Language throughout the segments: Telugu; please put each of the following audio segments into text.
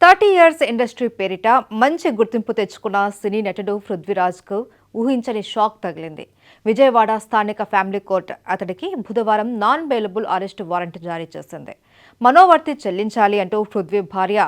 30 ఇయర్స్ ఇండస్ట్రీ పేరిట మంచి గుర్తింపు తెచ్చుకున్న సినీ నటుడు పృథ్వీరాజ్కు ఊహించని షాక్ తగిలింది. విజయవాడ స్థానిక ఫ్యామిలీ కోర్టు అతడికి బుధవారం నాన్ బెయిలబుల్ అరెస్ట్ వారెంట్ జారీ చేసింది. మనోవర్తి చెల్లించాలి అంటూ పృథ్వీ భార్య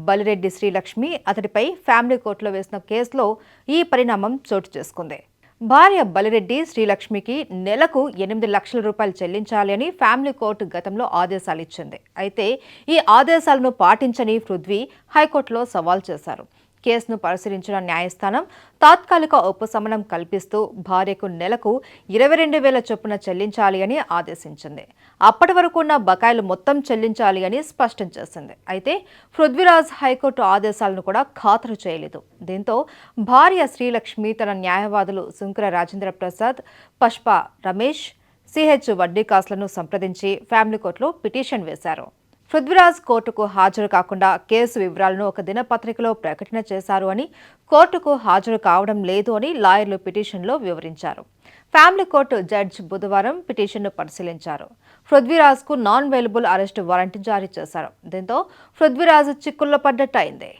బలిరెడ్డి శ్రీలక్ష్మి అతడిపై ఫ్యామిలీ కోర్టులో వేసిన కేసులో ఈ పరిణామం చోటు చేసుకుంది. భార్య బలిరెడ్డి శ్రీలక్ష్మికి నెలకు 8 లక్షల రూపాయలు చెల్లించాలి అని ఫ్యామిలీ కోర్టు గతంలో ఆదేశాలు ఇచ్చింది. అయితే ఈ ఆదేశాలను పాటించని పృథ్వీ హైకోర్టులో సవాల్ చేశారు. కేసును పరిశీలించిన న్యాయస్థానం తాత్కాలిక ఉపశమనం కల్పిస్తూ భార్యకు నెలకు 22,000 చొప్పున చెల్లించాలి అని ఆదేశించింది. అప్పటి వరకు ఉన్న బకాయిలు మొత్తం చెల్లించాలి అని స్పష్టం చేసింది. అయితే పృథ్వీరాజ్ హైకోర్టు ఆదేశాలను కూడా ఖాతరు చేయలేదు. దీంతో భార్య శ్రీలక్ష్మి తన న్యాయవాదులు సుంకర రాజేంద్ర ప్రసాద్, పష్ప రమేష్, సిహెచ్ వడ్డీకాసులను సంప్రదించి ఫ్యామిలీ కోర్టులో పిటిషన్ వేశారు. పృథ్వీరాజ్ కోర్టుకు హాజరు కాకుండా కేసు వివరాలను ఒక దినపత్రికలో ప్రకటన చేశారు అని, కోర్టుకు హాజరు కావడం లేదు అని లాయర్లు పిటిషన్లో వివరించారు. ఫ్యామిలీ కోర్టు జడ్జి బుధవారం పిటిషన్ను పరిశీలించారు. పృథ్వీరాజ్కు నాన్ బెయిలబుల్ అరెస్ట్ వారెంట్ జారీ చేశారు. దీంతో పృథ్వీరాజ్ చిక్కుల్లో పడ్డట్టయింది.